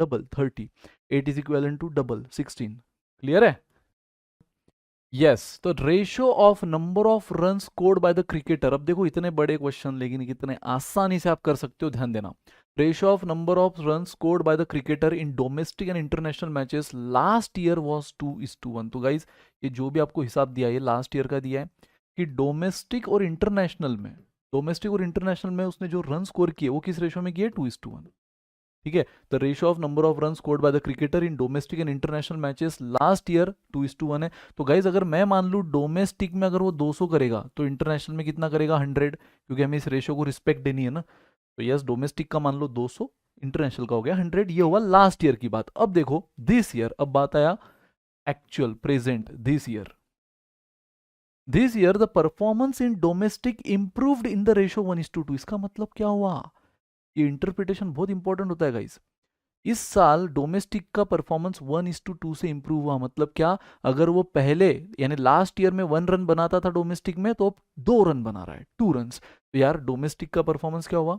Double 30, 8 is equal to double 16। Clear है? Yes, तो ratio of number of run scored by the cricketer. अब देखो इतने बड़े क्वेश्चन लेकिन कितने आसानी से आप कर सकते हो, ध्यान देना। Ratio of number of run scored by the cricketer in domestic and international matches last year was 2:1। तो गाइज ये जो भी आपको हिसाब दिया है ये लास्ट ईयर का दिया है कि डोमेस्टिक और इंटरनेशनल में उसने जो रन स्कोर किए वो किस रेशियो में किए, 2:1। ठीक है, the ratio of number of run scored by the cricketer in domestic and international matches last year 2:1 है। तो गाइज अगर मैं मान लूँ डोमेस्टिक में अगर वो 200 करेगा तो इंटरनेशनल में कितना करेगा, 100, क्योंकि हमें इस रेशियो को रिस्पेक्ट देनी है ना। तो यस, डोमेस्टिक का मान लो 200, इंटरनेशनल का हो गया 100। ये हुआ लास्ट ईयर की बात। अब देखो दिस ईयर, अब बात आया actual present this year the performance in domestic improved in the ratio 1:2। इसका मतलब क्या हुआ, ये इंटरप्रिटेशन बहुत इंपॉर्टेंट होता है गाइस। इस साल डोमेस्टिक का परफॉर्मेंस 1:2 से इंप्रूव हुआ। मतलब क्या, अगर वो पहले यानी लास्ट ईयर में 1 रन बनाता था डोमेस्टिक में तो अब 2 रन बना रहा है, 2 रन। तो यार डोमेस्टिक का परफॉर्मेंस क्या हुआ,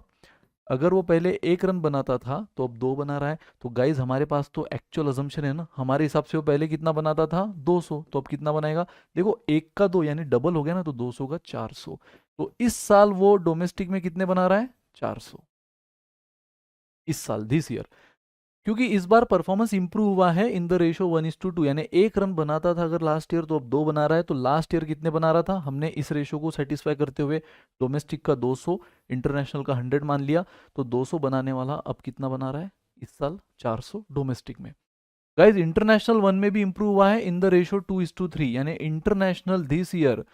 अगर वो पहले 1 रन बनाता था तो अब 2 बना रहा है। तो गाइज हमारे पास तो एक्चुअल अजम्पशन है ना, हमारे हिसाब से वो पहले कितना बनाता था, 200, तो अब कितना बनाएगा, देखो 1 का 2 यानी डबल हो गया ना, तो 200 का 400। तो इस साल वो डोमेस्टिक में कितने बना रहा है, 400 इस साल, दिस ईयर। क्योंकि इस बार परफॉर्मेंस इंप्रूव हुआ है इन द रेशियो 1:2, यानी 1 रन बनाता था अगर लास्ट ईयर तो अब 2 बना रहा है। तो लास्ट ईयर कितने बना रहा था, हमने इस रेशियो को सेटिस्फाई करते हुए डोमेस्टिक का 200, इंटरनेशनल का 100 मान लिया। तो 200 बनाने वाला अब कितना बना रहा है इस साल, 400 डोमेस्टिक में। गाइज इंटरनेशनल वन में भी इंप्रूव हुआ है इन द रेशियो 2:3, यानी इंटरनेशनल दिस ईयर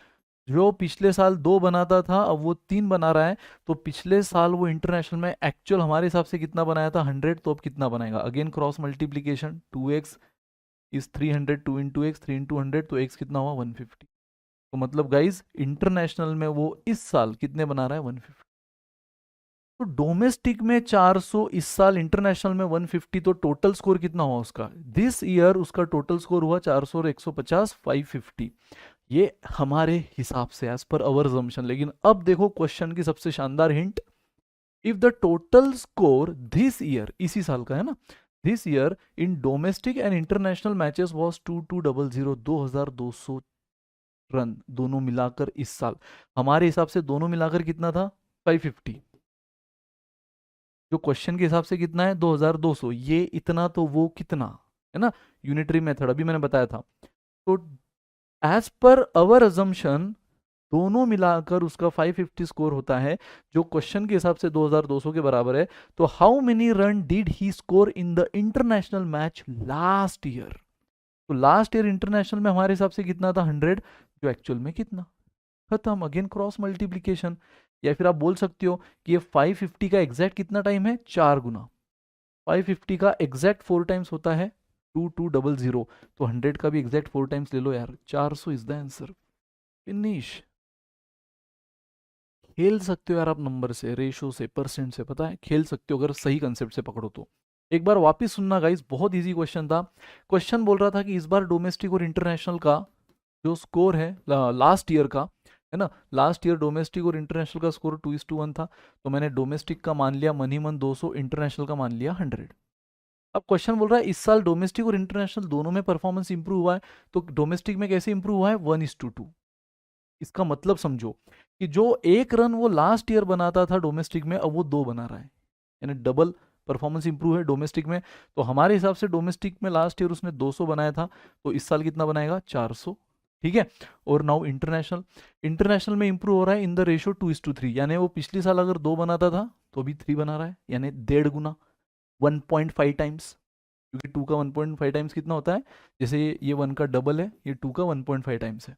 जो पिछले साल 2 बनाता था अब वो 3 बना रहा है। तो पिछले साल वो इंटरनेशनल में एक्चुअल हमारे हिसाब से कितना बनाया था, 100, तो अब कितना बनाएगा, again cross multiplication, 2x is 300, 2 into x 3 into 100, तो x कितना हुआ, 150। तो मतलब गाइज इंटरनेशनल में वो इस साल कितने बना रहा है, 150। तो डोमेस्टिक में 400 इस साल, इंटरनेशनल में 150, तो टोटल स्कोर कितना हुआ उसका, दिस ईयर उसका टोटल स्कोर हुआ 400 और 150, 550। ये हमारे हिसाब से एज पर अवर assumption। लेकिन अब देखो क्वेश्चन की सबसे शानदार hint, if the total score this year, इसी साल का है ना, this year in domestic and international matches was 2200, 2200 run दोनों मिलाकर इस साल, हमारे हिसाब से दोनों मिलाकर कितना था, 550। जो क्वेश्चन के हिसाब से कितना है, 2200, ये इतना तो वो कितना है ना, यूनिटरी मेथड अभी मैंने बताया था। तो एज पर अवर अजम्पशन दोनों मिलाकर उसका 550 स्कोर होता है, जो क्वेश्चन के हिसाब से 2200 के बराबर है। तो how many run did he score in the international match last year. तो लास्ट ईयर इंटरनेशनल में हमारे हिसाब से कितना था, 100, जो एक्चुअल में कितना, खत्म, अगेन क्रॉस मल्टीप्लीकेशन। या फिर आप बोल सकते हो कि ये 550 का एग्जैक्ट कितना टाइम है, 4 गुना। 550 का एग्जैक्ट 4 टाइम्स होता है 2200, तो 100 का भी एग्जैक्ट 4 टाइम्स ले लो यार, 400 इज द आंसर। फिनिश। खेल सकते हो यार आप नंबर से, रेशो से, परसेंट से, पता है खेल सकते हो अगर सही कंसेप्ट से पकड़ो तो। एक बार वापस सुनना गाइस, बहुत इजी क्वेश्चन था। क्वेश्चन बोल रहा था कि इस बार डोमेस्टिक और इंटरनेशनल का जो स्कोर है लास्ट ईयर का, है ना, लास्ट ईयर डोमेस्टिक और इंटरनेशनल का स्कोर 2:1 था। तो मैंने डोमेस्टिक का मान लिया मन ही मन 200, इंटरनेशनल का मान लिया 100। अब क्वेश्चन बोल रहा है इस साल डोमेस्टिक और इंटरनेशनल दोनों में परफॉर्मेंस इंप्रूव हुआ है। तो डोमेस्टिक में कैसे इंप्रूव हुआ है, 1:2। इसका मतलब समझो कि जो 1 रन वो लास्ट ईयर बनाता था डोमेस्टिक में अब वो 2 बना रहा है, यानी डबल परफॉर्मेंस इंप्रूव है डोमेस्टिक में। तो हमारे हिसाब से डोमेस्टिक में लास्ट ईयर उसने 200 बनाया था, तो इस साल कितना बनाएगा, 400। ठीक है, और नाउ इंटरनेशनल, इंटरनेशनल में इंप्रूव हो रहा है इन द रेशियो 2:3, यानी वो पिछले साल अगर 2 बनाता था तो अभी 3 बना रहा है, यानी 1.5 गुना, 1.5 टाइम्स। क्योंकि 2 का 1.5 टाइम्स कितना होता है, जैसे ये 1 का डबल है, ये 2 का 1.5 टाइम्स है।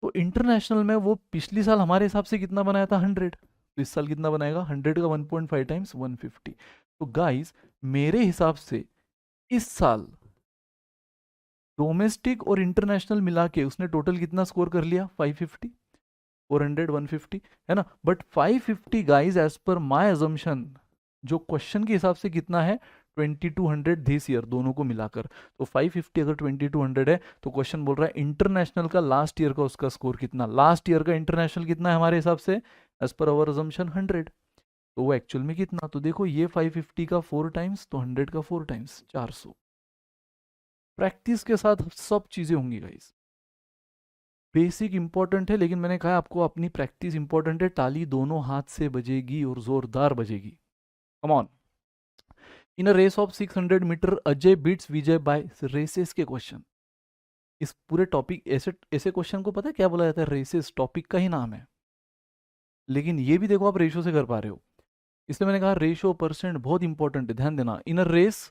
तो इंटरनेशनल में वो पिछली साल हमारे हिसाब से कितना बनाया था, 100, तो इस साल कितना बनाएगा, 100 का 1.5 टाइम्स 150। तो गाइस मेरे हिसाब से इस साल डोमेस्टिक और इंटरनेशनल मिला के उसने टोटल कितना स्कोर कर लिया, 550, 400, 150, है ना। But 550 guys as per my assumption जो क्वेश्चन के हिसाब से कितना है, 2200 दिस ईयर दोनों को मिलाकर। तो 550 अगर 2200 है तो क्वेश्चन बोल रहा है इंटरनेशनल का लास्ट ईयर का उसका स्कोर कितना, लास्ट ईयर का इंटरनेशनल कितना है हमारे हिसाब से, एज पर अवर अजम्पशन 100। तो वो एक्चुअल में कितना, तो देखो ये 550 का 4 टाइम्स तो 100 का 4 टाइम्स 400। प्रैक्टिस के साथ सब चीज़ें होंगी गाइस। बेसिक इंपॉर्टेंट है, लेकिन मैंने कहा आपको अपनी प्रैक्टिस इंपॉर्टेंट है, ताली दोनों हाथ से बजेगी और जोरदार बजेगी। Come on. In a race of 600 metre Ajay beats Vijay by races के क्वेश्चन। इस पूरे टॉपिक ऐसे ऐसे क्वेश्चन को पता है क्या बोला जाता है, रेसेस टॉपिक का ही नाम है, लेकिन ये भी देखो आप रेशो से कर पा रहे हो, इसलिए मैंने कहा रेशो परसेंट बहुत इंपॉर्टेंट है, ध्यान देना। इन अ रेस